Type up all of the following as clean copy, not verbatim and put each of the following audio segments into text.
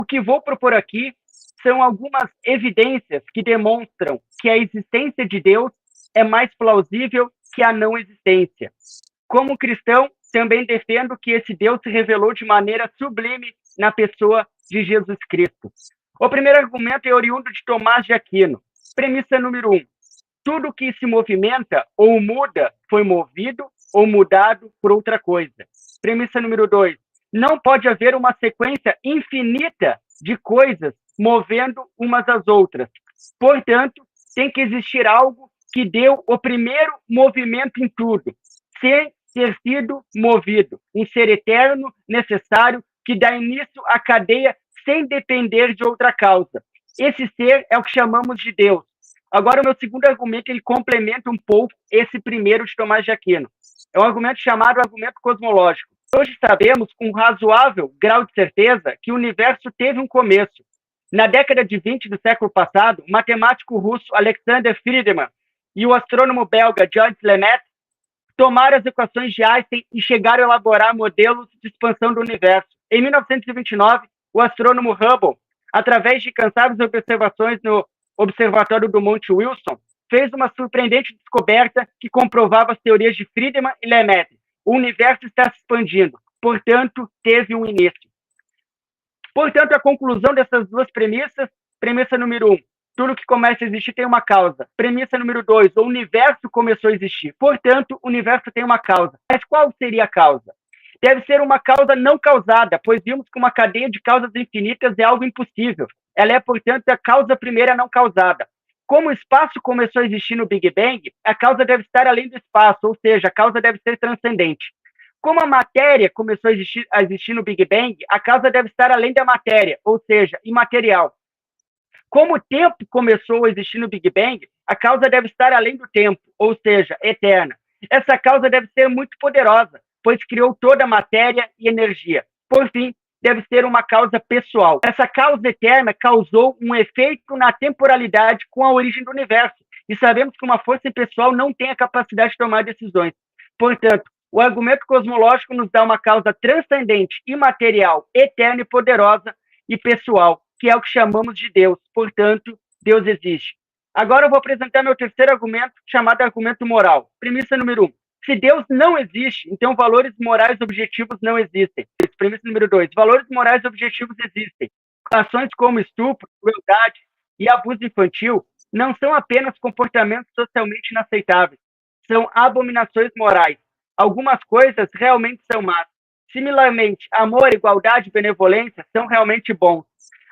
O que vou propor aqui são algumas evidências que demonstram que a existência de Deus é mais plausível que a não existência. Como cristão, também defendo que esse Deus se revelou de maneira sublime na pessoa de Jesus Cristo. O primeiro argumento é oriundo de Tomás de Aquino. Premissa número 1. Tudo que se movimenta ou muda foi movido ou mudado por outra coisa. Premissa número 2. Não pode haver uma sequência infinita de coisas movendo umas às outras. Portanto, tem que existir algo que deu o primeiro movimento em tudo, sem ter sido movido. Um ser eterno, necessário, que dá início à cadeia sem depender de outra causa. Esse ser é o que chamamos de Deus. Agora, o meu segundo argumento, ele complementa um pouco esse primeiro de Tomás de Aquino. É um argumento chamado argumento cosmológico. Hoje sabemos, com um razoável grau de certeza, que o universo teve um começo. Na década de 20 do século passado, o matemático russo Alexander Friedmann e o astrônomo belga Jean Lemaitre tomaram as equações de Einstein e chegaram a elaborar modelos de expansão do universo. Em 1929, o astrônomo Hubble, através de incansáveis observações no Observatório do Monte Wilson, fez uma surpreendente descoberta que comprovava as teorias de Friedmann e Lemaitre. O universo está se expandindo, portanto, teve um início. Portanto, a conclusão dessas duas premissas, premissa número 1, tudo que começa a existir tem uma causa. Premissa número 2, o universo começou a existir, portanto, o universo tem uma causa. Mas qual seria a causa? Deve ser uma causa não causada, pois vimos que uma cadeia de causas infinitas é algo impossível. Ela é, portanto, a causa primeira não causada. Como o espaço começou a existir no Big Bang, a causa deve estar além do espaço, ou seja, a causa deve ser transcendente. Como a matéria começou a existir no Big Bang, a causa deve estar além da matéria, ou seja, imaterial. Como o tempo começou a existir no Big Bang, a causa deve estar além do tempo, ou seja, eterna. Essa causa deve ser muito poderosa, pois criou toda a matéria e energia. Por fim, deve ser uma causa pessoal. Essa causa eterna causou um efeito na temporalidade com a origem do universo. E sabemos que uma força pessoal não tem a capacidade de tomar decisões. Portanto, o argumento cosmológico nos dá uma causa transcendente, imaterial, eterna e poderosa e pessoal, que é o que chamamos de Deus. Portanto, Deus existe. Agora eu vou apresentar meu terceiro argumento, chamado argumento moral. Premissa número 1. Se Deus não existe, então valores morais objetivos não existem. Premissa número 2. Valores morais objetivos existem. Ações como estupro, crueldade e abuso infantil não são apenas comportamentos socialmente inaceitáveis. São abominações morais. Algumas coisas realmente são más. Similarmente, amor, igualdade e benevolência são realmente bons.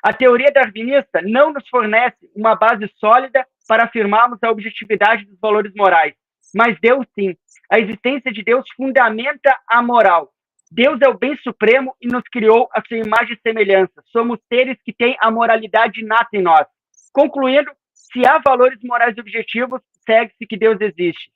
A teoria darwinista não nos fornece uma base sólida para afirmarmos a objetividade dos valores morais, mas Deus sim. A existência de Deus fundamenta a moral. Deus é o bem supremo e nos criou a sua imagem e semelhança. Somos seres que têm a moralidade inata em nós. Concluindo, se há valores morais objetivos, segue-se que Deus existe.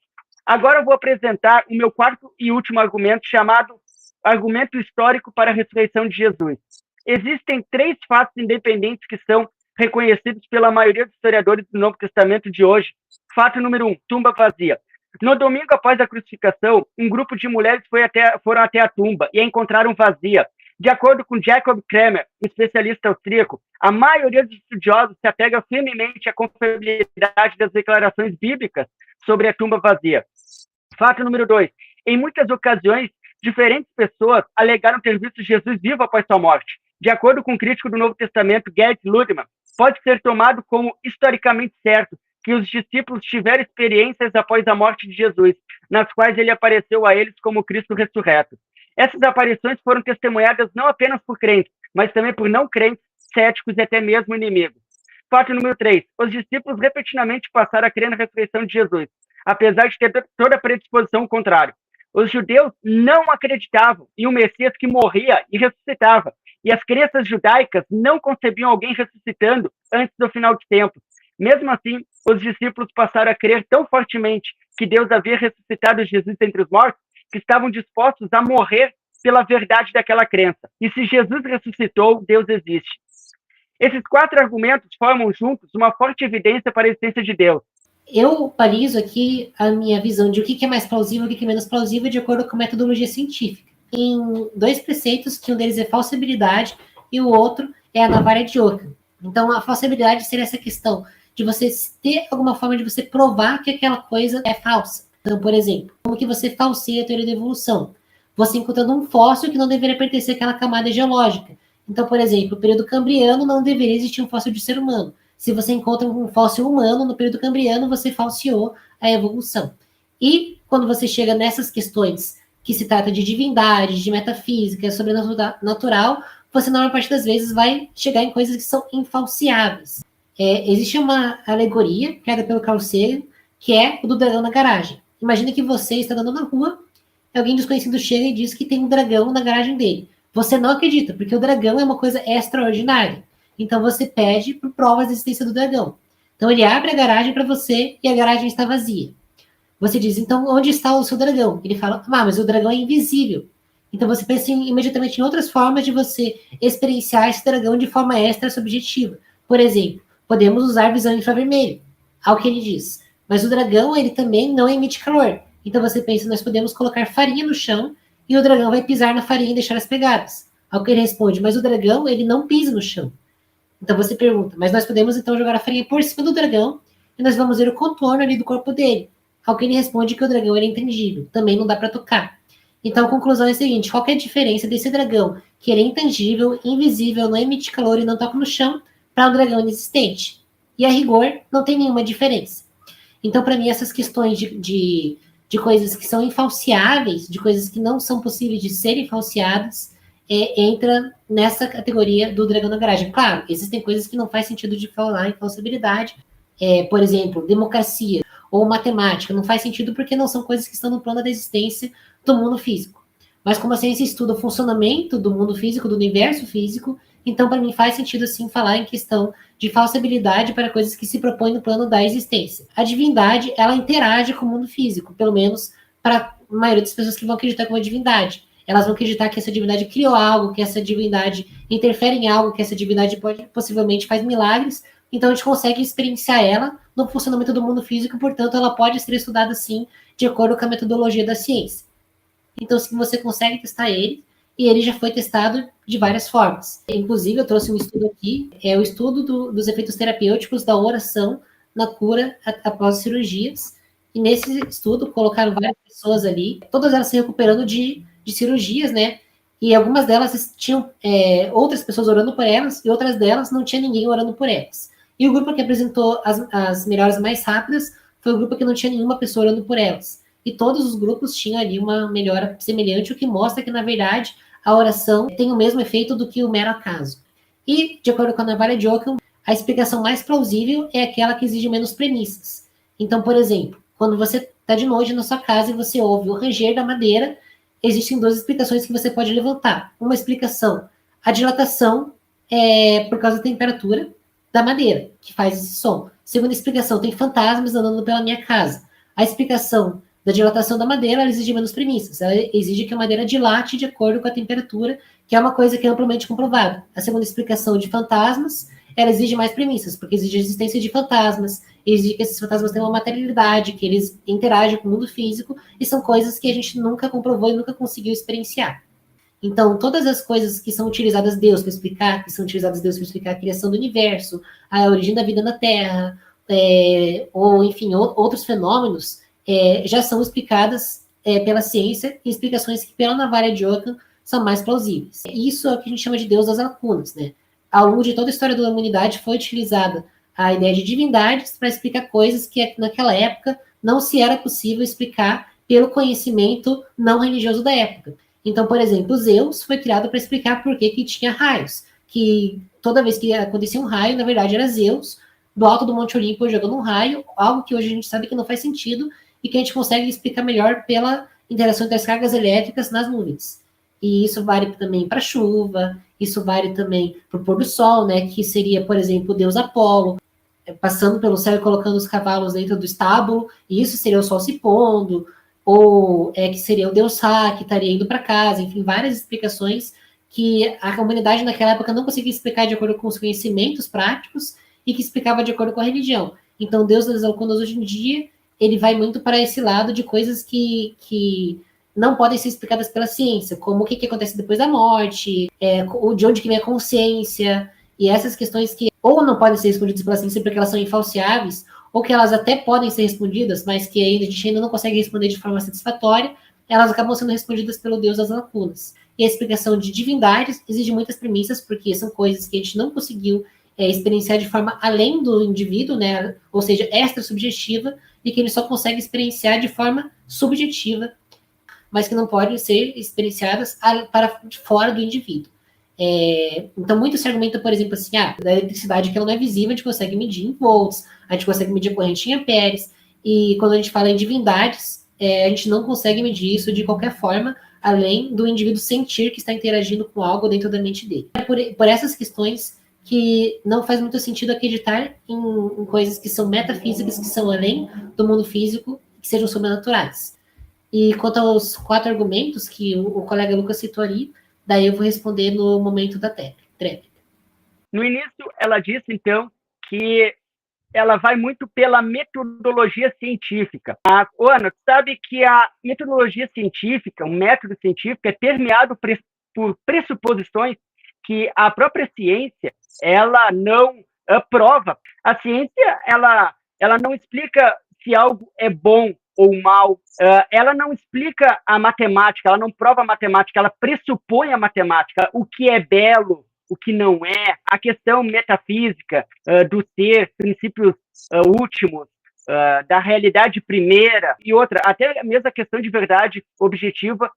Agora eu vou apresentar o meu quarto e último argumento, chamado argumento histórico para a ressurreição de Jesus. Existem 3 fatos independentes que são reconhecidos pela maioria dos historiadores do Novo Testamento de hoje. Fato número 1, tumba vazia. No domingo após a crucificação, um grupo de mulheres foram até a tumba e a encontraram vazia. De acordo com Jacob Kremer, um especialista austríaco, a maioria dos estudiosos se apega firmemente à confiabilidade das declarações bíblicas sobre a tumba vazia. Fato número 2, em muitas ocasiões, diferentes pessoas alegaram ter visto Jesus vivo após sua morte. De acordo com o crítico do Novo Testamento, Gerd Ludemann, pode ser tomado como historicamente certo que os discípulos tiveram experiências após a morte de Jesus, nas quais ele apareceu a eles como Cristo ressurreto. Essas aparições foram testemunhadas não apenas por crentes, mas também por não crentes, céticos e até mesmo inimigos. Fato número 3. Os discípulos repetidamente passaram a crer na ressurreição de Jesus, apesar de ter toda a predisposição ao contrário. Os judeus não acreditavam em um Messias que morria e ressuscitava, e as crenças judaicas não concebiam alguém ressuscitando antes do final dos tempos. Mesmo assim, os discípulos passaram a crer tão fortemente que Deus havia ressuscitado Jesus entre os mortos, que estavam dispostos a morrer pela verdade daquela crença. E se Jesus ressuscitou, Deus existe. Esses 4 argumentos formam juntos uma forte evidência para a existência de Deus. Eu balizo aqui a minha visão de o que é mais plausível e o que é menos plausível de acordo com a metodologia científica. Em 2 preceitos, que um deles é falsibilidade e o outro é a navalha de Ockham. Então, a falsibilidade seria essa questão de você ter alguma forma de você provar que aquela coisa é falsa. Então, por exemplo, como que você falseia a teoria da evolução? Você encontrando um fóssil que não deveria pertencer àquela camada geológica. Então, por exemplo, no período cambriano não deveria existir um fóssil de ser humano. Se você encontra um fóssil humano no período cambriano, você falseou a evolução. E quando você chega nessas questões que se trata de divindade, de metafísica, sobrenatural, você, na maior parte das vezes, vai chegar em coisas que são infalciáveis. Existe uma alegoria criada pelo Carl Sagan, que é o do dragão na garagem. Imagina que você está andando na rua, alguém desconhecido chega e diz que tem um dragão na garagem dele. Você não acredita, porque o dragão é uma coisa extraordinária. Então você pede por provas da existência do dragão. Então ele abre a garagem para você e a garagem está vazia. Você diz, então onde está o seu dragão? Ele fala, mas o dragão é invisível. Então você pensa imediatamente em outras formas de você experienciar esse dragão de forma extra subjetiva. Por exemplo, podemos usar visão infravermelho, ao que ele diz. Mas o dragão, ele também não emite calor. Então você pensa, nós podemos colocar farinha no chão e o dragão vai pisar na farinha e deixar as pegadas. Ao que ele responde, mas o dragão, ele não pisa no chão. Então você pergunta, mas nós podemos então jogar a farinha por cima do dragão e nós vamos ver o contorno ali do corpo dele. Ao que ele responde que o dragão é intangível, também não dá para tocar. Então a conclusão é a seguinte, qual que é a diferença desse dragão, que ele é intangível, invisível, não emite calor e não toca no chão, para um dragão inexistente? E a rigor, não tem nenhuma diferença. Então, para mim, essas questões de coisas que são infalciáveis, de coisas que não são possíveis de serem falseadas, entra nessa categoria do dragão na garagem. Claro, existem coisas que não faz sentido de falar em falsibilidade, por exemplo, democracia ou matemática, não faz sentido porque não são coisas que estão no plano da existência do mundo físico. Mas como a ciência estuda o funcionamento do mundo físico, do universo físico, então para mim faz sentido sim falar em questão de falsibilidade para coisas que se propõem no plano da existência. A divindade, ela interage com o mundo físico, pelo menos para a maioria das pessoas que vão acreditar com a divindade. Elas vão acreditar que essa divindade criou algo, que essa divindade interfere em algo, que essa divindade possivelmente faz milagres. Então a gente consegue experienciar ela no funcionamento do mundo físico, portanto ela pode ser estudada sim de acordo com a metodologia da ciência. Então, se você consegue testar ele, e ele já foi testado de várias formas. Inclusive, eu trouxe um estudo aqui, é o estudo dos efeitos terapêuticos da oração na cura após cirurgias. E nesse estudo, colocaram várias pessoas ali, todas elas se recuperando de cirurgias, né? E algumas delas tinham outras pessoas orando por elas, e outras delas não tinha ninguém orando por elas. E o grupo que apresentou as melhoras mais rápidas foi o grupo que não tinha nenhuma pessoa orando por elas. E todos os grupos tinham ali uma melhora semelhante, o que mostra que, na verdade, a oração tem o mesmo efeito do que o mero acaso. E, de acordo com a navalha de Ockham, a explicação mais plausível é aquela que exige menos premissas. Então, por exemplo, quando você está de noite na sua casa e você ouve o ranger da madeira, existem duas explicações que você pode levantar. Uma explicação, a dilatação é por causa da temperatura da madeira, que faz esse som. Segunda explicação, tem fantasmas andando pela minha casa. A explicação da dilatação da madeira, ela exige menos premissas. Ela exige que a madeira dilate de acordo com a temperatura, que é uma coisa que é amplamente comprovada. A segunda explicação de fantasmas, ela exige mais premissas, porque exige a existência de fantasmas, exige que esses fantasmas tenham uma materialidade, que eles interagem com o mundo físico, e são coisas que a gente nunca comprovou e nunca conseguiu experienciar. Então, todas as coisas que são utilizadas Deus para explicar, a criação do universo, a origem da vida na Terra, ou, enfim, outros fenômenos, já são explicadas pela ciência, e explicações que pela navalha de Ockham são mais plausíveis. Isso é o que a gente chama de Deus das lacunas, né? Ao longo de toda a história da humanidade foi utilizada a ideia de divindades para explicar coisas que naquela época não se era possível explicar pelo conhecimento não religioso da época. Então, por exemplo, Zeus foi criado para explicar por que tinha raios, que toda vez que acontecia um raio, na verdade era Zeus, do alto do Monte Olimpo jogando um raio, algo que hoje a gente sabe que não faz sentido, e que a gente consegue explicar melhor pela interação entre as cargas elétricas nas nuvens. E isso vale também para a chuva, isso vale também para o pôr do sol, né, que seria, por exemplo, o deus Apolo, passando pelo céu e colocando os cavalos dentro do estábulo, e isso seria o sol se pondo, ou que seria o deus Ra, que estaria indo para casa, enfim, várias explicações que a humanidade naquela época não conseguia explicar de acordo com os conhecimentos práticos e que explicava de acordo com a religião. Então, Deus das lacunas hoje em dia, ele vai muito para esse lado de coisas que não podem ser explicadas pela ciência, como o que acontece depois da morte, de onde que vem a consciência. E essas questões que ou não podem ser respondidas pela ciência porque elas são infalciáveis, ou que elas até podem ser respondidas, mas que ainda, a gente ainda não consegue responder de forma satisfatória, elas acabam sendo respondidas pelo Deus das lacunas. E a explicação de divindades exige muitas premissas, porque são coisas que a gente não conseguiu experienciar de forma além do indivíduo, né? Ou seja, extra-subjetiva, e que ele só consegue experienciar de forma subjetiva, mas que não podem ser experienciadas para fora do indivíduo. Então, muito se argumenta, por exemplo, assim, da eletricidade que ela não é visível, a gente consegue medir em volts, a gente consegue medir a corrente em amperes, e quando a gente fala em divindades, a gente não consegue medir isso de qualquer forma, além do indivíduo sentir que está interagindo com algo dentro da mente dele. É por essas questões que não faz muito sentido acreditar em coisas que são metafísicas, que são além do mundo físico, que sejam sobrenaturais. E quanto aos 4 argumentos que o colega Lucas citou ali, daí eu vou responder no momento da tréplica. No início, ela disse, então, que ela vai muito pela metodologia científica. Ana, tu sabe que a metodologia científica, o método científico, é permeado por pressuposições que a própria ciência, ela não prova. A ciência, ela não explica se algo é bom ou mal, ela não explica a matemática, ela não prova a matemática, ela pressupõe a matemática, o que é belo, o que não é, a questão metafísica do ser, princípios últimos, da realidade primeira e outra, até mesmo a questão de verdade objetiva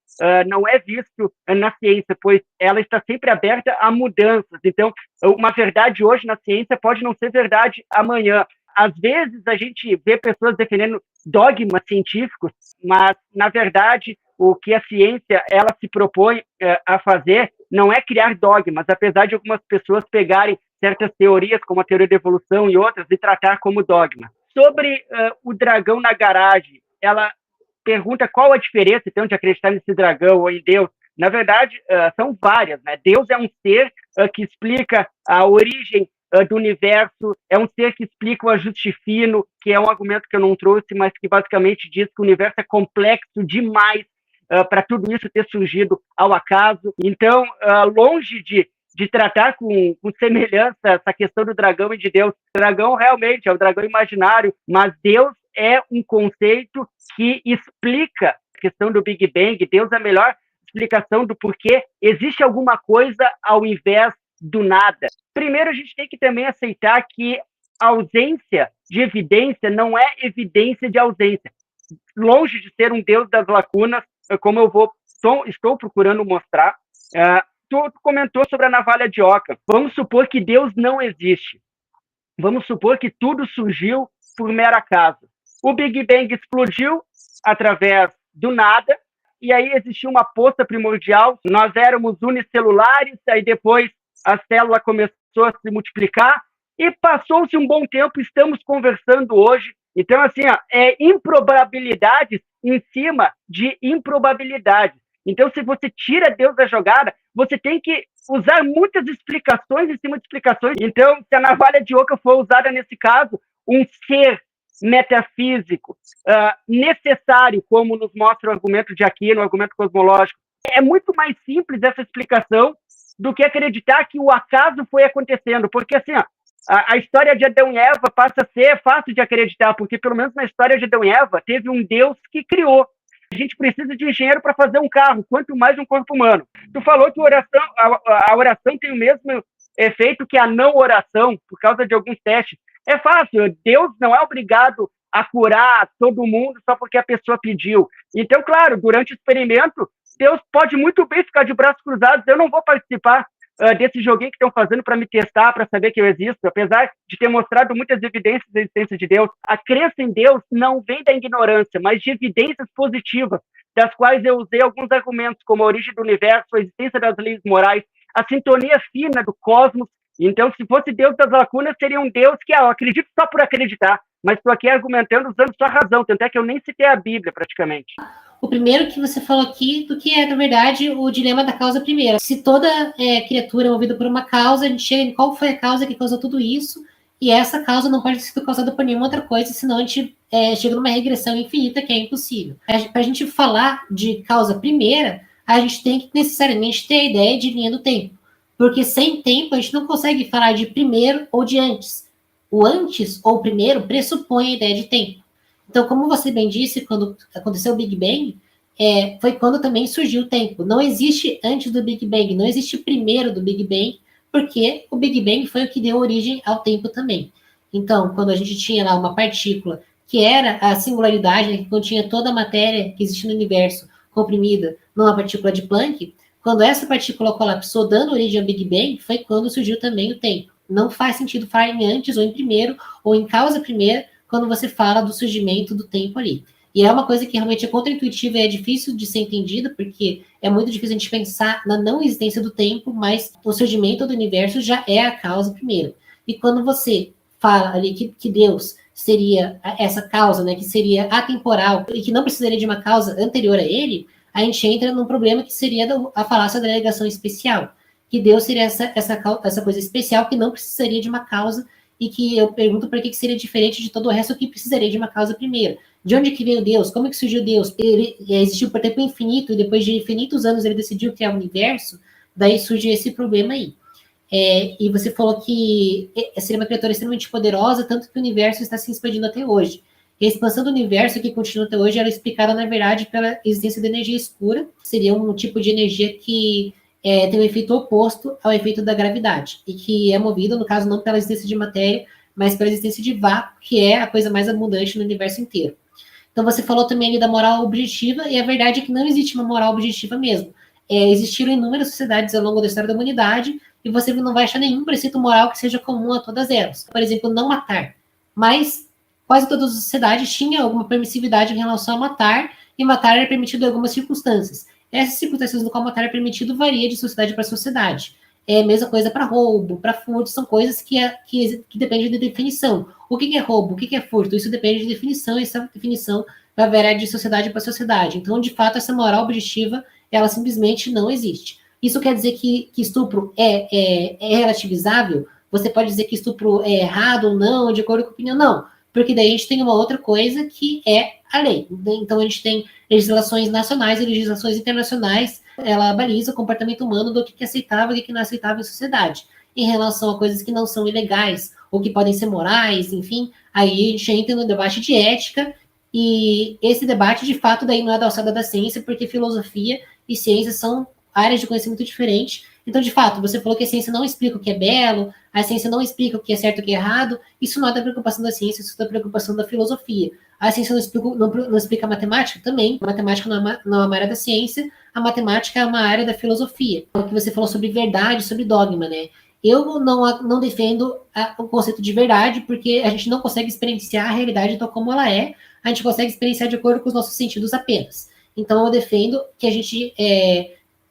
não é visto na ciência, pois ela está sempre aberta a mudanças. Então, uma verdade hoje na ciência pode não ser verdade amanhã. Às vezes a gente vê pessoas defendendo dogmas científicos, mas, na verdade, o que a ciência ela se propõe a fazer não é criar dogmas, apesar de algumas pessoas pegarem certas teorias, como a teoria da evolução e outras, e tratar como dogma. Sobre o dragão na garagem, ela pergunta qual a diferença, então, de acreditar nesse dragão ou em Deus. Na verdade, são várias, né? Deus é um ser que explica a origem do universo, é um ser que explica o ajuste fino, que é um argumento que eu não trouxe, mas que basicamente diz que o universo é complexo demais para tudo isso ter surgido ao acaso. Então, longe de tratar com semelhança essa questão do dragão e de Deus, o dragão realmente é o dragão imaginário, mas Deus é um conceito que explica a questão do Big Bang. Deus é a melhor explicação do porquê existe alguma coisa ao invés do nada. Primeiro, a gente tem que também aceitar que a ausência de evidência não é evidência de ausência. Longe de ser um Deus das lacunas, como estou procurando mostrar, tu comentou sobre a navalha de Oca. Vamos supor que Deus não existe. Vamos supor que tudo surgiu por mero acaso. O Big Bang explodiu através do nada, e aí existiu uma poça primordial, nós éramos unicelulares, aí depois a célula começou a se multiplicar, e passou-se um bom tempo, estamos conversando hoje. Então, assim, improbabilidades em cima de improbabilidades. Então, se você tira Deus da jogada, você tem que usar muitas explicações em cima de explicações. Então, se a navalha de Oca for usada nesse caso, um ser metafísico necessário, como nos mostra o argumento de Aquino, o argumento cosmológico, é muito mais simples essa explicação do que acreditar que o acaso foi acontecendo, porque assim, a história de Adão e Eva passa a ser fácil de acreditar, porque pelo menos na história de Adão e Eva teve um Deus que criou. A gente precisa de engenheiro para fazer um carro, quanto mais um corpo humano. Tu falou que a oração tem o mesmo efeito que a não oração, por causa de alguns testes. É fácil, Deus não é obrigado a curar todo mundo só porque a pessoa pediu. Então, claro, durante o experimento, Deus pode muito bem ficar de braços cruzados, eu não vou participar desse joguinho que estão fazendo para me testar, para saber que eu existo, apesar de ter mostrado muitas evidências da existência de Deus. A crença em Deus não vem da ignorância, mas de evidências positivas, das quais eu usei alguns argumentos, como a origem do universo, a existência das leis morais, a sintonia fina do cosmos. Então, se fosse Deus das lacunas, seria um Deus que eu acredito só por acreditar, mas estou aqui argumentando usando sua razão, tanto é que eu nem citei a Bíblia, praticamente. O primeiro que você falou aqui, do que é, na verdade, o dilema da causa primeira. Se toda criatura é movida por uma causa, a gente chega em qual foi a causa que causou tudo isso, e essa causa não pode ter sido causada por nenhuma outra coisa, senão a gente chega numa regressão infinita que é impossível. Para a gente falar de causa primeira, a gente tem que necessariamente ter a ideia de linha do tempo. Porque sem tempo a gente não consegue falar de primeiro ou de antes. O antes ou o primeiro pressupõe a ideia de tempo. Então, como você bem disse, quando aconteceu o Big Bang, foi quando também surgiu o tempo. Não existe antes do Big Bang, não existe primeiro do Big Bang, porque o Big Bang foi o que deu origem ao tempo também. Então, quando a gente tinha lá uma partícula que era a singularidade, né, que continha toda a matéria que existe no universo comprimida numa partícula de Planck, quando essa partícula colapsou, dando origem ao Big Bang, foi quando surgiu também o tempo. Não faz sentido falar em antes ou em primeiro, ou em causa primeira, quando você fala do surgimento do tempo ali. E é uma coisa que realmente é contraintuitiva e é difícil de ser entendida, porque é muito difícil a gente pensar na não existência do tempo, mas o surgimento do universo já é a causa primeiro. E quando você fala ali que Deus seria essa causa, né, que seria atemporal e que não precisaria de uma causa anterior a ele, a gente entra num problema que seria a falácia da delegação especial, que Deus seria essa coisa especial que não precisaria de uma causa e que eu pergunto por que seria diferente de todo o resto que precisaria de uma causa primeiro. De onde que veio Deus? Como que surgiu Deus? Ele existiu por tempo infinito e depois de infinitos anos ele decidiu criar o universo, daí surge esse problema aí. E você falou que seria uma criatura extremamente poderosa, tanto que o universo está se expandindo até hoje. E a expansão do universo que continua até hoje, ela é explicada, na verdade, pela existência da energia escura, que seria um tipo de energia que tem um efeito oposto ao efeito da gravidade, e que é movido, no caso, não pela existência de matéria, mas pela existência de vácuo, que é a coisa mais abundante no universo inteiro. Então, você falou também ali da moral objetiva, e a verdade é que não existe uma moral objetiva mesmo. Existiram inúmeras sociedades ao longo da história da humanidade, e você não vai achar nenhum preceito moral que seja comum a todas elas. Por exemplo, não matar. Mas quase todas as sociedades tinham alguma permissividade em relação a matar, e matar era permitido em algumas circunstâncias. Essas circunstâncias no qual matar é permitido varia de sociedade para sociedade. É a mesma coisa para roubo, para furto, são coisas que dependem de definição. O que é roubo, o que é furto? Isso depende de definição, e essa definição vai variar de sociedade para sociedade. Então, de fato, essa moral objetiva, ela simplesmente não existe. Isso quer dizer que estupro é relativizável? Você pode dizer que estupro é errado ou não, de acordo com a opinião? Não, porque daí a gente tem uma outra coisa que é a lei. Então, a gente tem legislações nacionais e legislações internacionais, ela baliza o comportamento humano do que é aceitável e o que não é aceitável em sociedade. Em relação a coisas que não são ilegais, ou que podem ser morais, enfim, aí a gente entra no debate de ética, e esse debate, de fato, daí não é da alçada da ciência, porque filosofia e ciência são áreas de conhecimento diferentes. Então, de fato, você falou que a ciência não explica o que é belo, a ciência não explica o que é certo e o que é errado, isso não é da preocupação da ciência, isso é da preocupação da filosofia. A ciência não explica a matemática? Também. A matemática não é uma área da ciência, a matemática é uma área da filosofia. O que você falou sobre verdade, sobre dogma, né? Eu não defendo o conceito de verdade, porque a gente não consegue experienciar a realidade tal como ela é, a gente consegue experienciar de acordo com os nossos sentidos apenas. Então, eu defendo que a gente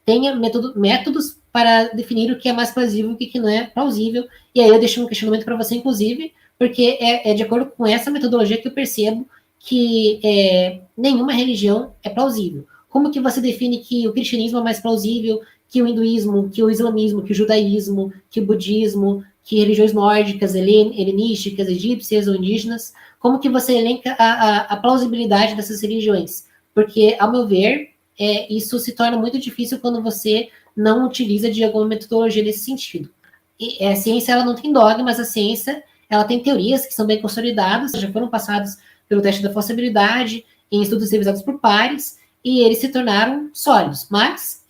tenha métodos para definir o que é mais plausível e o que não é plausível. E aí eu deixo um questionamento para você, inclusive, porque é de acordo com essa metodologia que eu percebo que nenhuma religião é plausível. Como que você define que o cristianismo é mais plausível que o hinduísmo, que o islamismo, que o judaísmo, que o budismo, que religiões nórdicas, helenísticas, egípcias ou indígenas? Como que você elenca a plausibilidade dessas religiões? Porque, ao meu ver, isso se torna muito difícil quando você não utiliza de alguma metodologia nesse sentido. E a ciência, ela não tem dogmas, a ciência, ela tem teorias que são bem consolidadas, já foram passados pelo teste da falsibilidade, em estudos revisados por pares, e eles se tornaram sólidos. Mas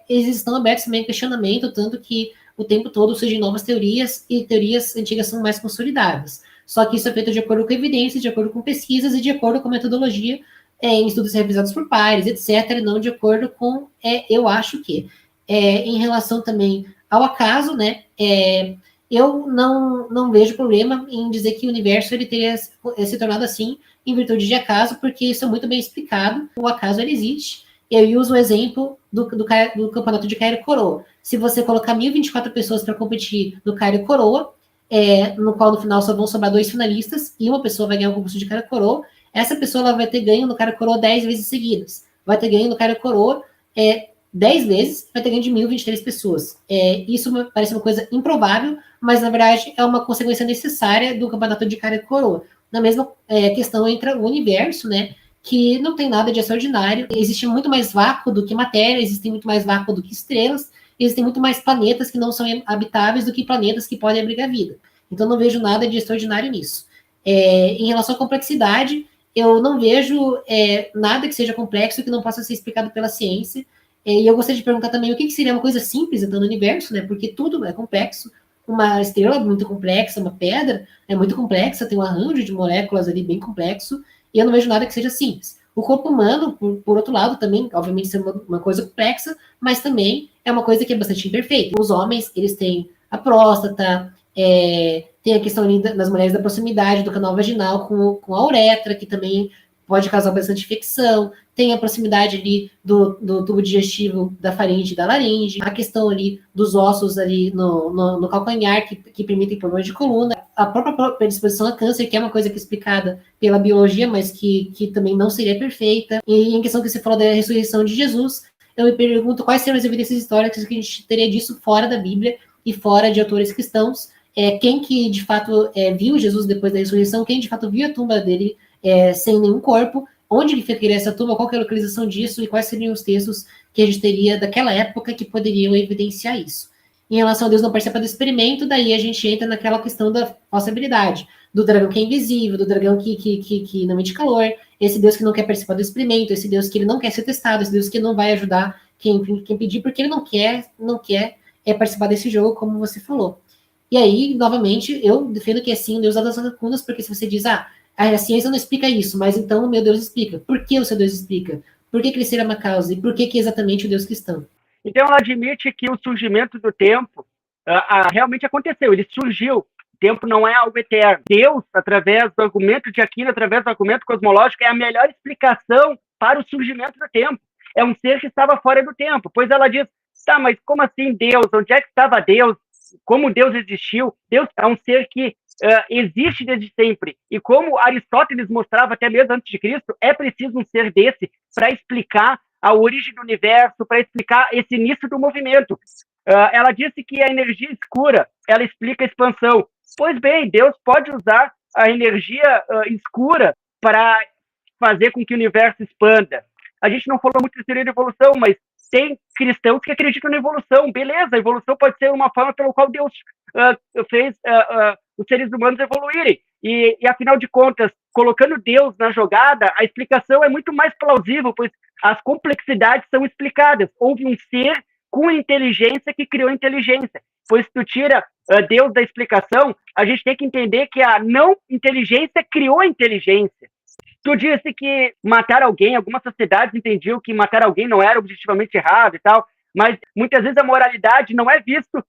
eles estão abertos também a questionamento, tanto que o tempo todo surgem novas teorias, e teorias antigas são mais consolidadas. Só que isso é feito de acordo com evidências, de acordo com pesquisas e de acordo com metodologia em estudos revisados por pares, etc., não de acordo com, eu acho que. Em relação também ao acaso, né, eu não vejo problema em dizer que o universo ele teria se tornado assim em virtude de acaso, porque isso é muito bem explicado, o acaso ele existe. Eu uso o exemplo do campeonato de Cairo Coroa. Se você colocar 1.024 pessoas para competir no Cairo Coroa, no qual no final só vão sobrar 2 finalistas, e uma pessoa vai ganhar o concurso de Cairo Coroa, essa pessoa ela vai ter ganho no Cairo Coroa 10 vezes seguidas. Vai ter ganho no Cairo Coroa 10 vezes, vai ter ganho de 1.023 pessoas. Isso parece uma coisa improvável, mas na verdade é uma consequência necessária do campeonato de Cairo Coroa. Na mesma questão entra o universo, né? Que não tem nada de extraordinário. Existe muito mais vácuo do que matéria, existe muito mais vácuo do que estrelas. existem muito mais planetas que não são habitáveis do que planetas que podem abrigar vida. Então, não vejo nada de extraordinário nisso. Em relação à complexidade, eu não vejo nada que seja complexo que não possa ser explicado pela ciência. E eu gostaria de perguntar também o que seria uma coisa simples então, no universo, né? Porque tudo é complexo. Uma estrela é muito complexa, uma pedra é muito complexa, tem um arranjo de moléculas ali bem complexo, e eu não vejo nada que seja simples. O corpo humano, por outro lado, também, obviamente, é uma coisa complexa, mas também é uma coisa que é bastante imperfeita. Os homens, eles têm a próstata, tem a questão ali das mulheres da proximidade do canal vaginal com a uretra, que também pode causar bastante infecção, tem a proximidade ali do tubo digestivo da faringe e da laringe, a questão ali dos ossos ali no calcanhar, que permitem problemas de coluna, a própria predisposição a câncer, que é uma coisa que é explicada pela biologia, mas que também não seria perfeita. E em questão que você falou da ressurreição de Jesus, eu me pergunto quais seriam as evidências históricas que a gente teria disso fora da Bíblia e fora de autores cristãos, quem que de fato viu Jesus depois da ressurreição, quem de fato viu a tumba dele sem nenhum corpo, onde ele ficaria essa tumba, qual que é a localização disso e quais seriam os textos que a gente teria daquela época que poderiam evidenciar isso. Em relação a Deus não participa do experimento, daí a gente entra naquela questão da falsibilidade, do dragão que é invisível, do dragão que não emite calor, esse Deus que não quer participar do experimento, esse Deus que ele não quer ser testado, esse Deus que não vai ajudar quem pedir, porque ele não quer participar desse jogo, como você falou. E aí, novamente, eu defendo que é sim o Deus das lacunas, porque se você diz, a ciência não explica isso, mas então o meu Deus explica. Por que o seu Deus explica? Por que ele seria uma causa? E por que exatamente o Deus cristão? Então, ela admite que o surgimento do tempo realmente aconteceu, ele surgiu. O tempo não é algo eterno. Deus, através do argumento de Aquino, através do argumento cosmológico, é a melhor explicação para o surgimento do tempo. É um ser que estava fora do tempo. Pois ela diz, tá, mas como assim Deus? Onde é que estava Deus? Como Deus existiu? Deus é um ser que existe desde sempre. E como Aristóteles mostrava até mesmo antes de Cristo, é preciso um ser desse para explicar a origem do universo, para explicar esse início do movimento. Ela disse que a energia escura, ela explica a expansão. Pois bem, Deus pode usar a energia escura para fazer com que o universo expanda. A gente não falou muito de teoria de evolução, mas tem cristãos que acreditam na evolução. Beleza, a evolução pode ser uma forma pela qual Deus fez os seres humanos evoluírem. E, afinal de contas, colocando Deus na jogada, a explicação é muito mais plausível, pois as complexidades são explicadas. Houve um ser com inteligência que criou inteligência. Pois se tu tira Deus da explicação, a gente tem que entender que a não inteligência criou a inteligência. Tu disse que matar alguém, algumas sociedades entendiam que matar alguém não era objetivamente errado e tal, mas muitas vezes a moralidade não é visto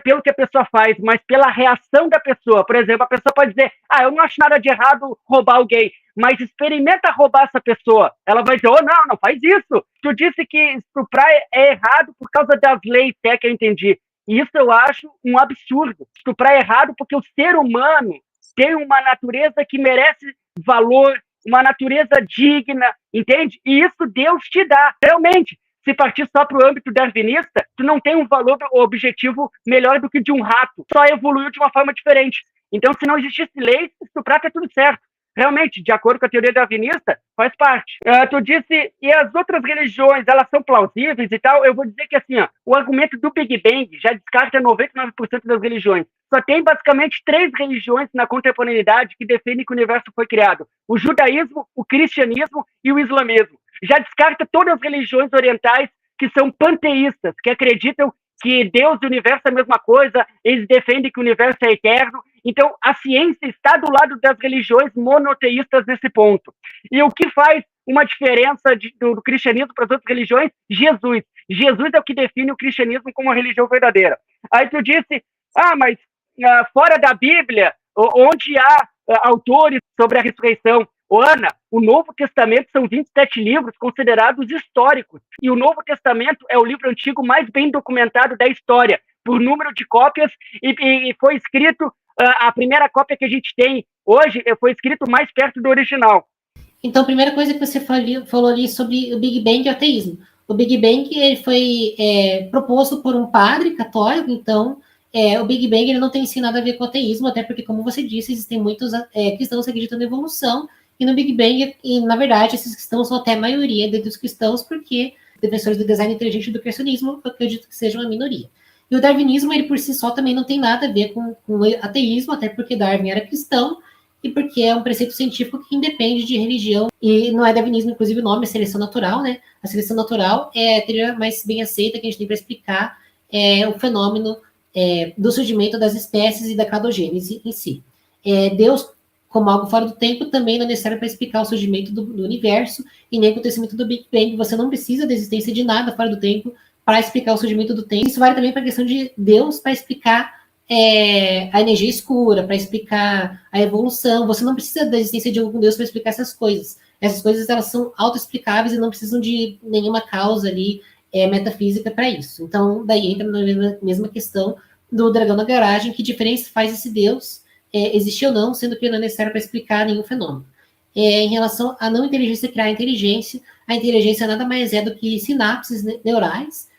pelo que a pessoa faz, mas pela reação da pessoa. Por exemplo, a pessoa pode dizer, eu não acho nada de errado roubar alguém, mas experimenta roubar essa pessoa. Ela vai dizer, não faz isso. Tu disse que estuprar é errado por causa das leis, até que eu entendi. E isso eu acho um absurdo. Estuprar é errado porque o ser humano tem uma natureza que merece valor, uma natureza digna, entende? E isso Deus te dá, realmente. Se partir só para o âmbito darwinista, tu não tem um valor objetivo melhor do que de um rato. Só evoluiu de uma forma diferente. Então, se não existisse lei, estuprar tá tudo certo. Realmente, de acordo com a teoria darwinista, faz parte. Tu disse, e as outras religiões, elas são plausíveis e tal? Eu vou dizer que assim, o argumento do Big Bang já descarta 99% das religiões. Só tem basicamente 3 religiões na contemporaneidade que defendem que o universo foi criado. O judaísmo, o cristianismo e o islamismo. Já descarta todas as religiões orientais que são panteístas, que acreditam que Deus e o universo é a mesma coisa, eles defendem que o universo é eterno. Então, a ciência está do lado das religiões monoteístas nesse ponto. E o que faz uma diferença do cristianismo para as outras religiões? Jesus. Jesus é o que define o cristianismo como uma religião verdadeira. Aí tu disse, mas fora da Bíblia, onde há autores sobre a ressurreição, Ana, o Novo Testamento são 27 livros considerados históricos. E o Novo Testamento é o livro antigo mais bem documentado da história, por número de cópias, e foi escrito, a primeira cópia que a gente tem hoje foi escrito mais perto do original. Então, a primeira coisa que você falou ali sobre o Big Bang e o ateísmo. O Big Bang ele foi proposto por um padre católico, então o Big Bang ele não tem nada a ver com o ateísmo, até porque, como você disse, existem muitos cristãos que acreditam na evolução, e no Big Bang, e na verdade, esses cristãos são até a maioria dos cristãos, porque defensores do design inteligente e do criacionismo, eu acredito que seja uma minoria. E o darwinismo, ele por si só também não tem nada a ver com o ateísmo, até porque Darwin era cristão, e porque é um preceito científico que independe de religião, e não é darwinismo, inclusive o nome é seleção natural, né? A seleção natural é a teoria mais bem aceita que a gente tem para explicar o fenômeno do surgimento das espécies e da cladogênese em si. Deus, como algo fora do tempo, também não é necessário para explicar o surgimento do universo e nem o acontecimento do Big Bang. Você não precisa da existência de nada fora do tempo para explicar o surgimento do tempo. Isso vale também para a questão de Deus para explicar a energia escura, para explicar a evolução. Você não precisa da existência de algum Deus para explicar essas coisas. Essas coisas elas são autoexplicáveis e não precisam de nenhuma causa ali metafísica para isso. Então, daí entra na mesma questão do dragão na garagem, que diferença faz esse Deus existir ou não, sendo que não é necessário para explicar nenhum fenômeno. Em relação à não inteligência criar a inteligência nada mais é do que sinapses neurais,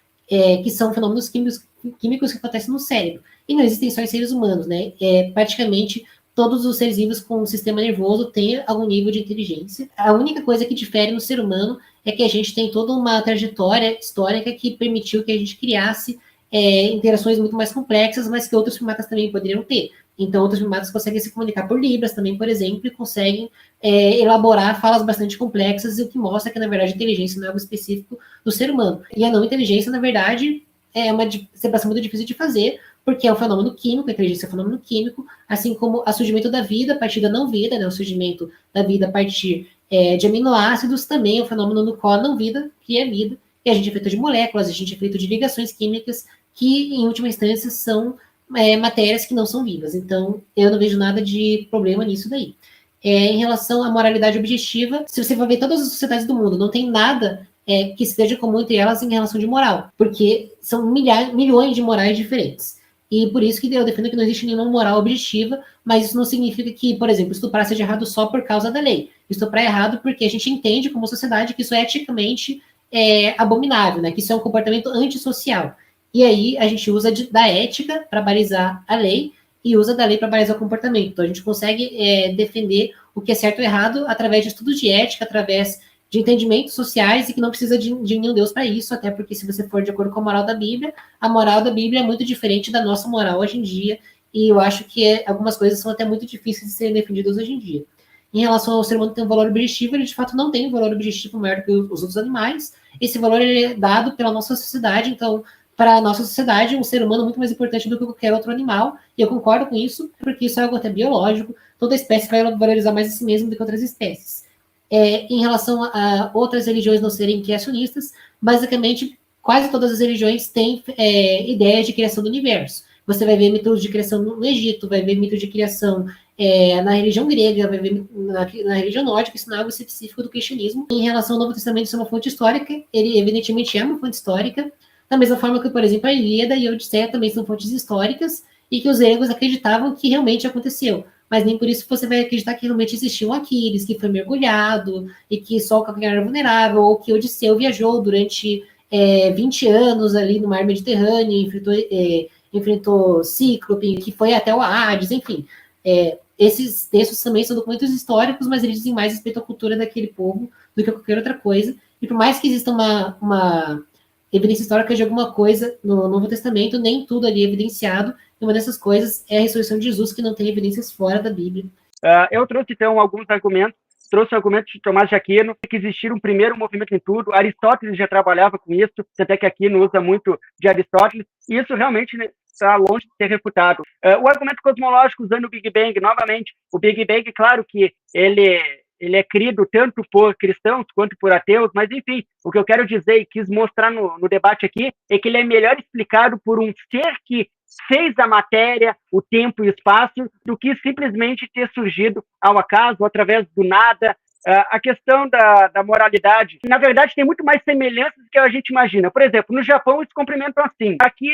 que são fenômenos químicos que acontecem no cérebro. E não existem só em seres humanos, né? Praticamente todos os seres vivos com um sistema nervoso têm algum nível de inteligência. A única coisa que difere no ser humano é que a gente tem toda uma trajetória histórica que permitiu que a gente criasse interações muito mais complexas, mas que outros primatas também poderiam ter. Então, outros primatas conseguem se comunicar por libras também, por exemplo, e conseguem elaborar falas bastante complexas, o que mostra que, na verdade, a inteligência não é algo específico do ser humano. E a não inteligência, na verdade, é uma separação muito difícil de fazer, porque é um fenômeno químico, a inteligência é um fenômeno químico, assim como o surgimento da vida a partir da não-vida, né, o surgimento da vida a partir de aminoácidos, também é um fenômeno no qual a não-vida cria vida, e a gente é feito de moléculas, a gente é feito de ligações químicas, que, em última instância, são matérias que não são vivas. Então, eu não vejo nada de problema nisso daí. Em relação à moralidade objetiva, se você for ver todas as sociedades do mundo, não tem nada que esteja comum entre elas em relação de moral, porque são milhões de morais diferentes. E por isso que eu defendo que não existe nenhuma moral objetiva, mas isso não significa que, por exemplo, estuprar seja errado só por causa da lei. Estuprar é errado porque a gente entende como sociedade que isso é eticamente abominável, né? Que isso é um comportamento antissocial. E aí a gente usa da ética para balizar a lei e usa da lei para balizar o comportamento. Então a gente consegue defender o que é certo ou errado através de estudos de ética, através de entendimentos sociais e que não precisa de nenhum Deus para isso, até porque se você for de acordo com a moral da Bíblia é muito diferente da nossa moral hoje em dia, e eu acho que algumas coisas são até muito difíceis de serem defendidas hoje em dia. Em relação ao ser humano ter um valor objetivo, ele de fato não tem um valor objetivo maior que os outros animais. Esse valor ele é dado pela nossa sociedade, então para a nossa sociedade, um ser humano é muito mais importante do que qualquer outro animal, e eu concordo com isso, porque isso é algo até biológico, toda espécie vai valorizar mais a si mesma do que outras espécies. Em relação a outras religiões não serem criacionistas, basicamente, quase todas as religiões têm ideias de criação do universo. Você vai ver mitos de criação no Egito, vai ver mitos de criação na religião grega, vai ver na religião nórdica, isso não é algo específico do cristianismo. Em relação ao Novo Testamento, isso é uma fonte histórica, ele evidentemente é uma fonte histórica, da mesma forma que, por exemplo, a Ilíada e a Odisseia também são fontes históricas e que os gregos acreditavam que realmente aconteceu. Mas nem por isso você vai acreditar que realmente existiu um Aquiles, que foi mergulhado e que só o calcanhar era vulnerável, ou que Odisseu viajou durante 20 anos ali no mar Mediterrâneo, enfrentou Cíclope, que foi até o Hades, enfim. Esses textos também são documentos históricos, mas eles dizem mais respeito à cultura daquele povo do que qualquer outra coisa. E por mais que exista uma evidência histórica de alguma coisa no Novo Testamento, nem tudo ali é evidenciado, e uma dessas coisas é a ressurreição de Jesus, que não tem evidências fora da Bíblia. Eu trouxe, então, alguns argumentos. Trouxe o argumento de Tomás de Aquino, que existia um primeiro movimento em tudo. Aristóteles já trabalhava com isso, até que Aquino usa muito de Aristóteles, e isso realmente está longe de ser refutado. O argumento cosmológico, usando o Big Bang, novamente, o Big Bang, claro que ele é crido tanto por cristãos quanto por ateus, mas, enfim, o que eu quero dizer e quis mostrar no debate aqui é que ele é melhor explicado por um ser que fez a matéria, o tempo e o espaço, do que simplesmente ter surgido ao acaso, através do nada. A questão da moralidade, na verdade, tem muito mais semelhanças do que a gente imagina. Por exemplo, no Japão, eles cumprimentam assim. Aqui,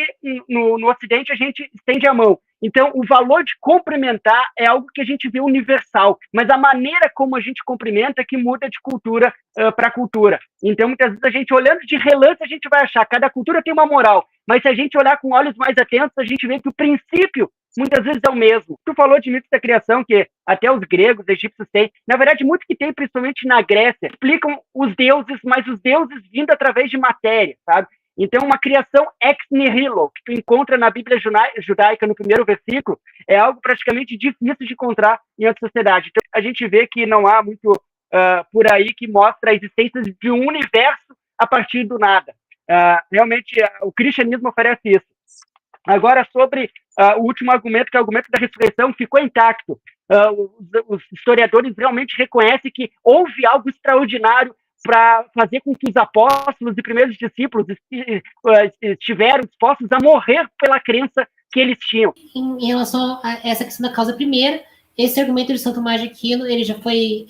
no Ocidente, a gente estende a mão. Então, o valor de cumprimentar é algo que a gente vê universal, mas a maneira como a gente cumprimenta é que muda de cultura para cultura. Então, muitas vezes, a gente olhando de relance, a gente vai achar que cada cultura tem uma moral, mas se a gente olhar com olhos mais atentos, a gente vê que o princípio muitas vezes é o mesmo. Tu falou de mitos da criação, que até os gregos, os egípcios têm. Na verdade, muito que tem, principalmente na Grécia, explicam os deuses, mas os deuses vindo através de matéria, sabe? Então, uma criação ex nihilo, que tu encontra na Bíblia judaica, no primeiro versículo, é algo praticamente difícil de encontrar em outra sociedade. Então, a gente vê que não há muito por aí que mostra a existência de um universo a partir do nada. Realmente, o cristianismo oferece isso. Agora, sobre o último argumento, que é o argumento da ressurreição, ficou intacto. Os historiadores realmente reconhecem que houve algo extraordinário para fazer com que os apóstolos e primeiros discípulos estiveram dispostos a morrer pela crença que eles tinham. Em relação a essa questão da causa primeira, esse argumento de São Tomás de Aquino, ele já foi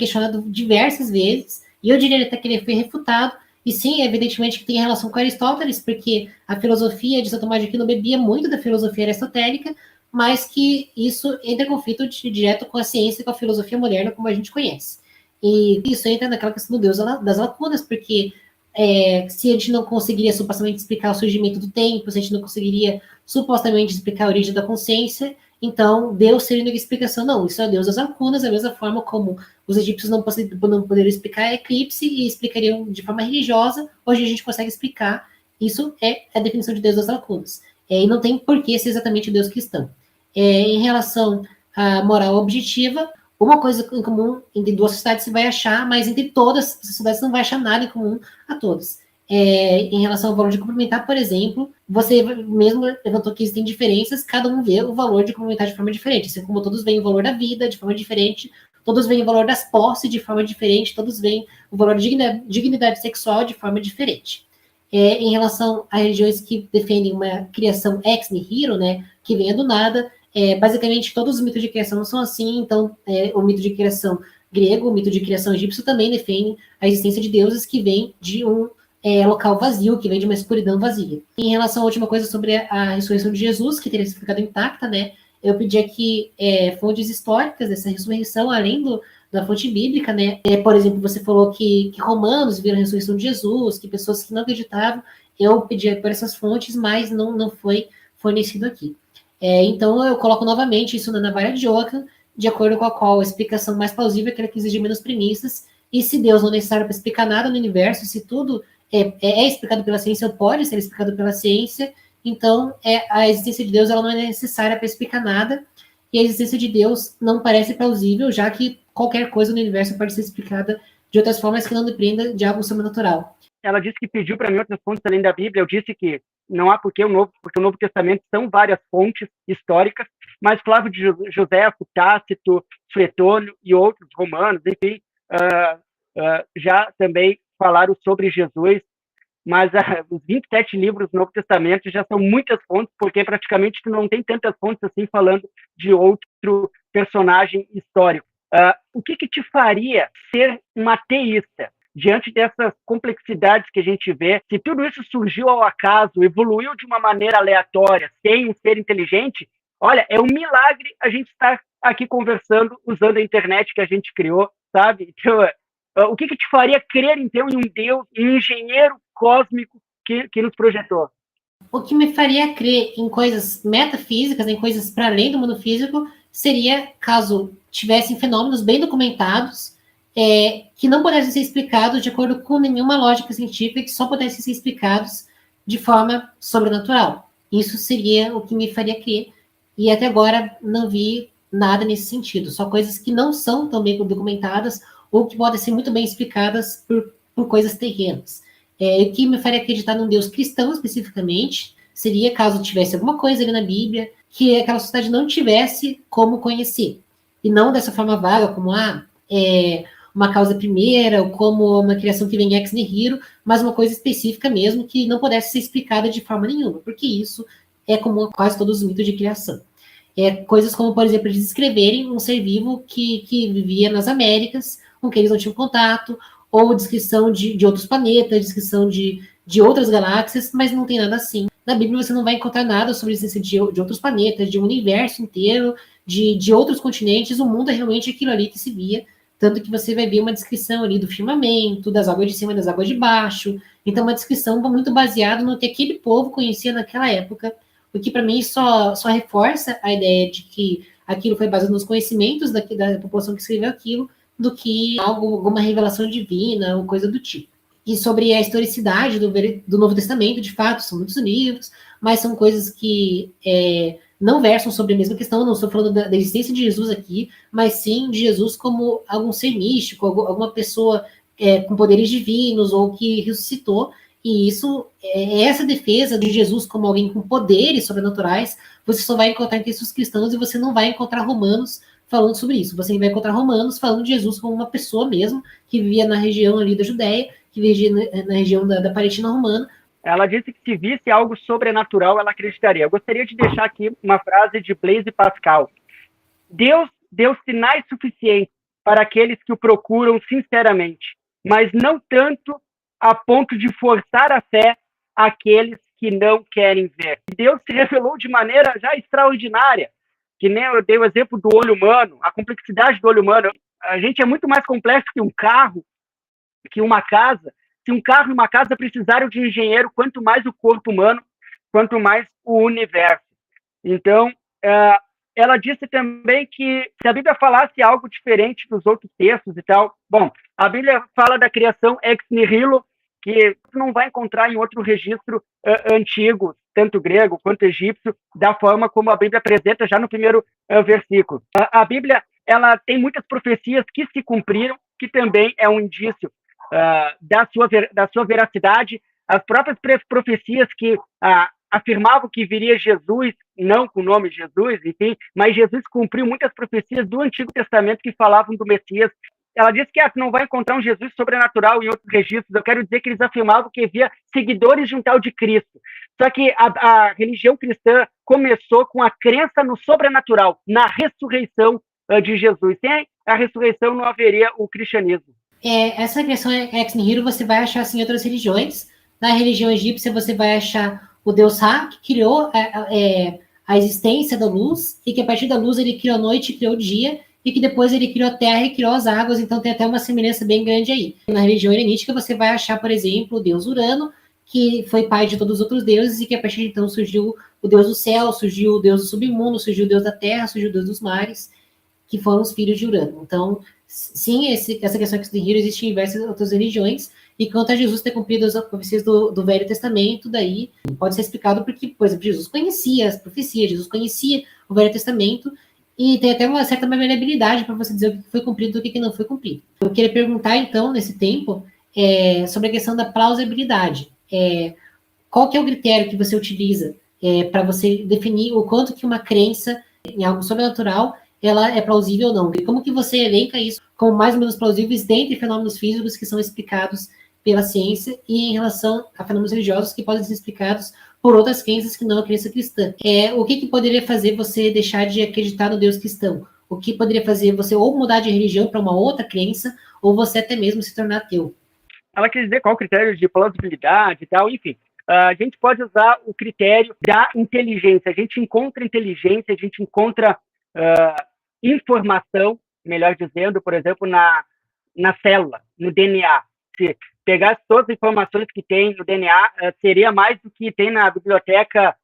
questionado diversas vezes, e eu diria até que ele foi refutado, e sim, evidentemente que tem relação com Aristóteles, porque a filosofia de São Tomás de Aquino bebia muito da filosofia aristotélica, mas que isso entra em conflito direto com a ciência e com a filosofia moderna, como a gente conhece. E isso entra naquela questão do Deus das lacunas, porque se a gente não conseguiria supostamente explicar o surgimento do tempo, se a gente não conseguiria supostamente explicar a origem da consciência, então Deus seria uma explicação. Não, isso é Deus das lacunas, da mesma forma como os egípcios não poderiam explicar eclipse e explicariam de forma religiosa, hoje a gente consegue explicar. Isso é a definição de Deus das lacunas. E não tem por que ser exatamente o Deus cristão. Em relação à moral objetiva, uma coisa em comum entre duas sociedades se vai achar, mas entre todas as sociedades não vai achar nada em comum a todas. Em relação ao valor de complementar, por exemplo, você mesmo levantou que existem diferenças, cada um vê o valor de complementar de forma diferente, assim como todos veem o valor da vida de forma diferente, todos veem o valor das posses de forma diferente, todos veem o valor da dignidade sexual de forma diferente. Em relação a religiões que defendem uma criação ex nihilo, né, que venha do nada, basicamente todos os mitos de criação são assim, então o mito de criação grego, o mito de criação egípcio também defendem a existência de deuses que vêm de um local vazio, que vem de uma escuridão vazia. Em relação à última coisa sobre a ressurreição de Jesus, que teria ficado intacta, né, eu pedi aqui fontes históricas dessa ressurreição, além da fonte bíblica, né, por exemplo, você falou que romanos viram a ressurreição de Jesus, que pessoas que não acreditavam, eu pedi por essas fontes, mas não foi fornecido aqui. Então, eu coloco novamente isso na vara de Ockham, de acordo com a qual a explicação mais plausível é aquela que exige menos premissas, e se Deus não é necessário para explicar nada no universo, se tudo é explicado pela ciência, ou pode ser explicado pela ciência, então a existência de Deus ela não é necessária para explicar nada, e a existência de Deus não parece plausível, já que qualquer coisa no universo pode ser explicada de outras formas que não dependa de algo sobrenatural. Ela disse que pediu para mim outras fontes além da Bíblia, eu disse que não há porque o Novo Testamento são várias fontes históricas, mas Flávio de Joséfo, Tácito, Suetônio e outros romanos, enfim, já também falaram sobre Jesus, mas os 27 livros do Novo Testamento já são muitas fontes, porque praticamente tu não tem tantas fontes assim falando de outro personagem histórico. O que te faria ser um ateísta? Diante dessas complexidades que a gente vê, se tudo isso surgiu ao acaso, evoluiu de uma maneira aleatória, sem um ser inteligente, olha, é um milagre a gente estar aqui conversando usando a internet que a gente criou, sabe? Então, o que te faria crer, então, em um Deus, em um engenheiro cósmico que nos projetou? O que me faria crer em coisas metafísicas, em coisas para além do mundo físico, seria caso tivessem fenômenos bem documentados, que não pudessem ser explicados de acordo com nenhuma lógica científica, que só pudessem ser explicados de forma sobrenatural. Isso seria o que me faria crer. E até agora não vi nada nesse sentido. Só coisas que não são tão bem documentadas ou que podem ser muito bem explicadas por coisas terrenas. O que me faria acreditar num Deus cristão especificamente seria caso tivesse alguma coisa ali na Bíblia que aquela sociedade não tivesse como conhecer. E não dessa forma vaga, como uma causa primeira, ou como uma criação que vem ex nihilo, mas uma coisa específica mesmo que não pudesse ser explicada de forma nenhuma, porque isso é comum a quase todos os mitos de criação. Coisas como, por exemplo, eles descreverem um ser vivo que vivia nas Américas, com quem eles não tinham contato, ou descrição de outros planetas, descrição de outras galáxias, mas não tem nada assim. Na Bíblia você não vai encontrar nada sobre a existência de outros planetas, de um universo inteiro, de outros continentes. O mundo é realmente aquilo ali que se via, tanto que você vai ver uma descrição ali do firmamento, das águas de cima e das águas de baixo. Então, uma descrição muito baseada no que aquele povo conhecia naquela época, o que para mim só reforça a ideia de que aquilo foi baseado nos conhecimentos da população que escreveu aquilo, do que alguma revelação divina ou coisa do tipo. E sobre a historicidade do Novo Testamento, de fato, são muitos livros, mas são coisas que não versam sobre a mesma questão. Eu não estou falando da existência de Jesus aqui, mas sim de Jesus como algum ser místico, alguma pessoa com poderes divinos ou que ressuscitou. E isso, essa defesa de Jesus como alguém com poderes sobrenaturais, você só vai encontrar em textos cristãos e você não vai encontrar romanos falando sobre isso. Você vai encontrar romanos falando de Jesus como uma pessoa mesmo, que vivia na região ali da Judéia, que vivia na região da Palestina romana. Ela disse que se visse algo sobrenatural, ela acreditaria. Eu gostaria de deixar aqui uma frase de Blaise Pascal. Deus deu sinais suficientes para aqueles que o procuram sinceramente, mas não tanto a ponto de forçar a fé àqueles que não querem ver. Deus se revelou de maneira já extraordinária, que nem eu dei o exemplo do olho humano, a complexidade do olho humano. A gente é muito mais complexo que um carro, que uma casa. Se um carro e uma casa precisarem de um engenheiro, quanto mais o corpo humano, quanto mais o universo. Então, ela disse também que se a Bíblia falasse algo diferente dos outros textos e tal, bom, a Bíblia fala da criação ex nihilo, que não vai encontrar em outro registro antigo, tanto grego quanto egípcio, da forma como a Bíblia apresenta já no primeiro versículo. A Bíblia, ela tem muitas profecias que se cumpriram, que também é um indício da sua veracidade. As próprias profecias que afirmavam que viria Jesus, não com o nome Jesus, enfim, mas Jesus cumpriu muitas profecias do Antigo Testamento que falavam do Messias. Ela disse que não vai encontrar um Jesus sobrenatural em outros registros. Eu quero dizer que eles afirmavam que havia seguidores de um tal de Cristo. Só que a religião cristã começou com a crença no sobrenatural, na ressurreição de Jesus. Sem a ressurreição não haveria o cristianismo. Essa questão ex nihilo você vai achar assim, em outras religiões. Na religião egípcia você vai achar o deus Ra, que criou a existência da luz, e que a partir da luz ele criou a noite e criou o dia, e que depois ele criou a terra e criou as águas, então tem até uma semelhança bem grande aí. Na religião helenística você vai achar, por exemplo, o deus Urano, que foi pai de todos os outros deuses, e que a partir de então surgiu o deus do céu, surgiu o deus do submundo, surgiu o deus da terra, surgiu o deus dos mares, que foram os filhos de Urano. Então, sim, essa questão ex nihilo existe em diversas outras religiões, e quanto a Jesus ter cumprido as profecias do Velho Testamento, daí pode ser explicado porque, por exemplo, Jesus conhecia as profecias, Jesus conhecia o Velho Testamento, e tem até uma certa maleabilidade para você dizer o que foi cumprido e o que não foi cumprido. Eu queria perguntar, então, nesse tempo, sobre a questão da plausibilidade. Qual que é o critério que você utiliza para você definir o quanto que uma crença em algo sobrenatural ela é plausível ou não? E como que você elenca isso como mais ou menos plausíveis dentre fenômenos físicos que são explicados pela ciência e em relação a fenômenos religiosos que podem ser explicados por outras crenças que não a crença cristã? O que poderia fazer você deixar de acreditar no Deus cristão? O que poderia fazer você ou mudar de religião para uma outra crença, ou você até mesmo se tornar ateu? Ela quer dizer qual o critério de plausibilidade e tal, enfim. A gente pode usar o critério da inteligência. A gente encontra inteligência, a gente encontra informação, melhor dizendo, por exemplo, na célula, no DNA. Se pegar todas as informações que tem no DNA, seria mais do que tem na biblioteca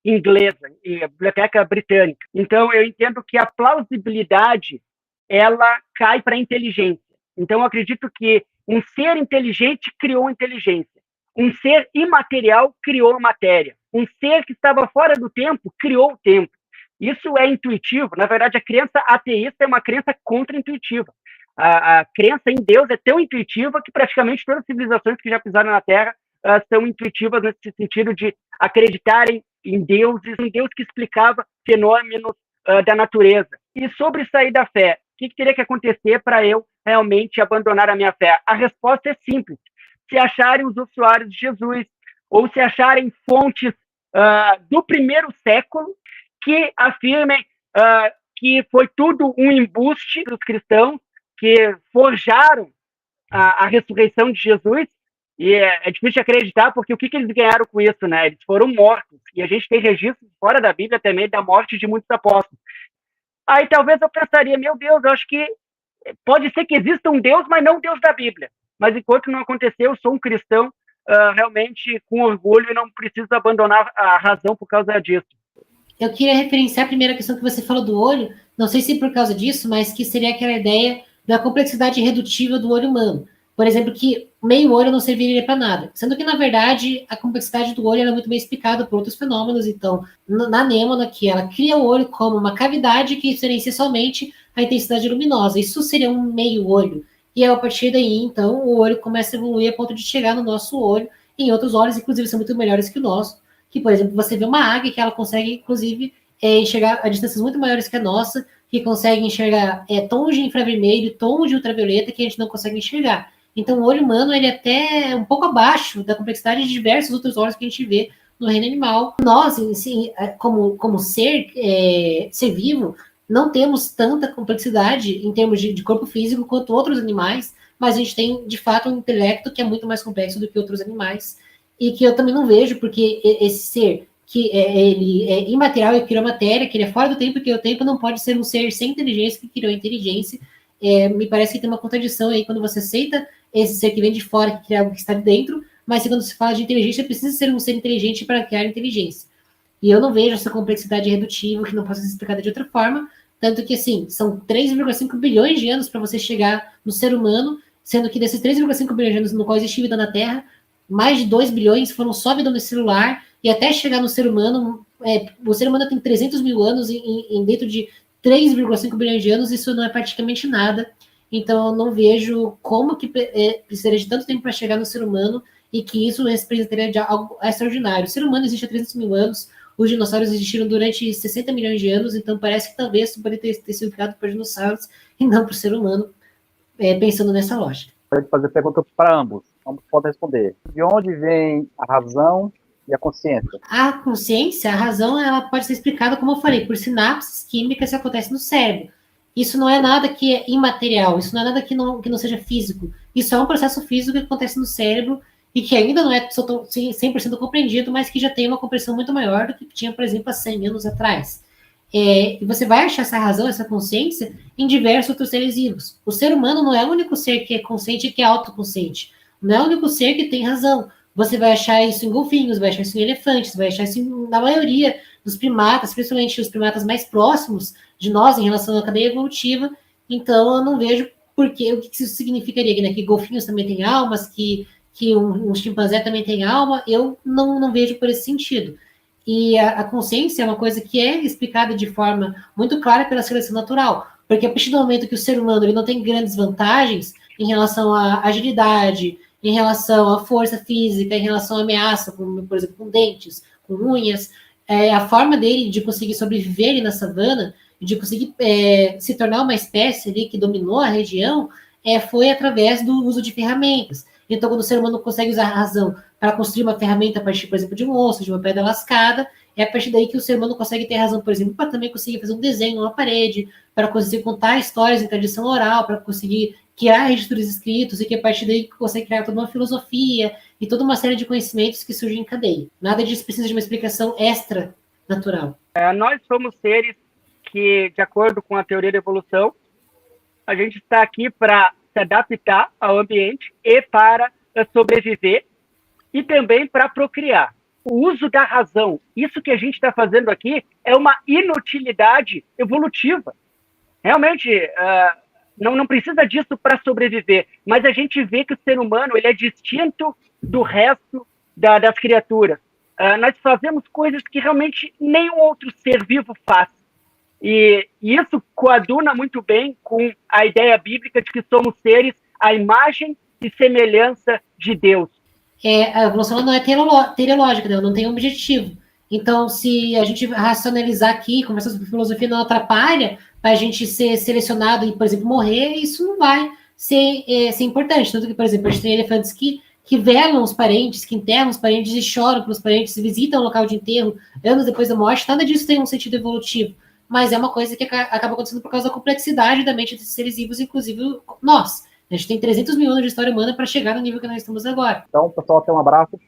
inglesa, e a biblioteca britânica. Então, eu entendo que a plausibilidade, ela cai para a inteligência. Então, eu acredito que um ser inteligente criou inteligência. Um ser imaterial criou a matéria. Um ser que estava fora do tempo criou o tempo. Isso é intuitivo. Na verdade, a crença ateísta é uma crença contra-intuitiva. A crença em Deus é tão intuitiva que praticamente todas as civilizações que já pisaram na Terra são intuitivas nesse sentido de acreditarem em deuses, em Deus que explicava fenômenos da natureza. E sobre sair da fé, o que teria que acontecer para eu realmente abandonar a minha fé? A resposta é simples. Se acharem os usuários de Jesus, ou se acharem fontes do primeiro século que afirmem que foi tudo um embuste dos cristãos, que forjaram a ressurreição de Jesus, e é difícil de acreditar, porque o que eles ganharam com isso, né? Eles foram mortos, e a gente tem registros fora da Bíblia também da morte de muitos apóstolos. Aí talvez eu pensaria, meu Deus, eu acho que pode ser que exista um Deus, mas não o Deus da Bíblia. Mas enquanto não aconteceu, eu sou um cristão realmente com orgulho e não precisa abandonar a razão por causa disso. Eu queria referenciar a primeira questão que você falou do olho, não sei se por causa disso, mas que seria aquela ideia da complexidade redutível do olho humano. Por exemplo, que meio olho não serviria para nada. Sendo que, na verdade, a complexidade do olho é muito bem explicada por outros fenômenos. Então, na anêmona, que ela cria o olho como uma cavidade que diferencia somente a intensidade luminosa. Isso seria um meio olho. E a partir daí, então, o olho começa a evoluir a ponto de chegar no nosso olho. E em outros olhos, inclusive, são muito melhores que o nosso. Que, por exemplo, você vê uma águia que ela consegue, inclusive, enxergar a distâncias muito maiores que a nossa, que consegue enxergar tons de infravermelho, tons de ultravioleta que a gente não consegue enxergar. Então, o olho humano ele é até um pouco abaixo da complexidade de diversos outros olhos que a gente vê no reino animal. Nós, assim, como ser vivo, não temos tanta complexidade em termos de corpo físico quanto outros animais, mas a gente tem, de fato, um intelecto que é muito mais complexo do que outros animais, e que eu também não vejo, porque esse ser que ele é imaterial e criou matéria, que ele é fora do tempo e que o tempo não pode ser um ser sem inteligência que criou inteligência. Me parece que tem uma contradição aí quando você aceita esse ser que vem de fora, que cria algo que está dentro, mas quando se fala de inteligência, precisa ser um ser inteligente para criar inteligência. E eu não vejo essa complexidade redutiva que não possa ser explicada de outra forma, tanto que, assim, são 3,5 bilhões de anos para você chegar no ser humano, sendo que desses 3,5 bilhões de anos no qual existe vida na Terra, mais de 2 bilhões foram só vida no celular, e até chegar no ser humano, o ser humano tem 300 mil anos, dentro de 3,5 bilhões de anos, isso não é praticamente nada. Então, eu não vejo como que precisaria de tanto tempo para chegar no ser humano e que isso representaria de algo extraordinário. O ser humano existe há 300 mil anos, os dinossauros existiram durante 60 milhões de anos, então parece que talvez isso poderia ter sido criado por dinossauros e não por ser humano, pensando nessa lógica. Pode fazer perguntas para ambos. Ambos podem responder. De onde vem a razão e a consciência? A consciência, a razão, ela pode ser explicada, como eu falei, por sinapses químicas que acontecem no cérebro. Isso não é nada que é imaterial, isso não é nada que não seja físico. Isso é um processo físico que acontece no cérebro e que ainda não é 100% compreendido, mas que já tem uma compreensão muito maior do que tinha, por exemplo, há 100 anos atrás. E você vai achar essa razão, essa consciência, em diversos outros seres vivos. O ser humano não é o único ser que é consciente e que é autoconsciente. Não é o único ser que tem razão. Você vai achar isso em golfinhos, vai achar isso em elefantes, vai achar isso na maioria dos primatas, principalmente os primatas mais próximos de nós em relação à cadeia evolutiva. Então, eu não vejo o que isso significaria, né? Que golfinhos também têm almas, que um chimpanzé também tem alma. Eu não vejo por esse sentido. E a consciência é uma coisa que é explicada de forma muito clara pela seleção natural, porque a partir do momento que o ser humano ele não tem grandes vantagens em relação à agilidade, em relação à força física, em relação à ameaça, como, por exemplo, com dentes, com unhas, a forma dele de conseguir sobreviver ali na savana, de conseguir se tornar uma espécie ali que dominou a região, foi através do uso de ferramentas. Então, quando o ser humano consegue usar a razão para construir uma ferramenta a partir, por exemplo, de um osso, de uma pedra lascada, é a partir daí que o ser humano consegue ter razão, por exemplo, para também conseguir fazer um desenho numa parede, para conseguir contar histórias em tradição oral, para conseguir criar registros escritos, e que a partir daí consegue criar toda uma filosofia e toda uma série de conhecimentos que surgem em cadeia. Nada disso precisa de uma explicação extra natural. Nós somos seres que, de acordo com a teoria da evolução, a gente está aqui para se adaptar ao ambiente e para sobreviver e também para procriar. O uso da razão, isso que a gente está fazendo aqui, é uma inutilidade evolutiva. Realmente, não precisa disso para sobreviver, mas a gente vê que o ser humano ele é distinto do resto das criaturas. Nós fazemos coisas que realmente nenhum outro ser vivo faz. E isso coaduna muito bem com a ideia bíblica de que somos seres à imagem e semelhança de Deus. A evolução não é teleológica, né? Não tem um objetivo. Então, se a gente racionalizar aqui, conversar sobre filosofia não atrapalha para a gente ser selecionado e, por exemplo, morrer, isso não vai ser importante. Tanto que, por exemplo, a gente tem elefantes que velam os parentes, que enterram os parentes e choram pelos parentes, visitam o local de enterro anos depois da morte. Nada disso tem um sentido evolutivo. Mas é uma coisa que acaba acontecendo por causa da complexidade da mente desses seres vivos, inclusive nós. A gente tem 300 mil anos de história humana para chegar no nível que nós estamos agora. Então, pessoal, até um abraço.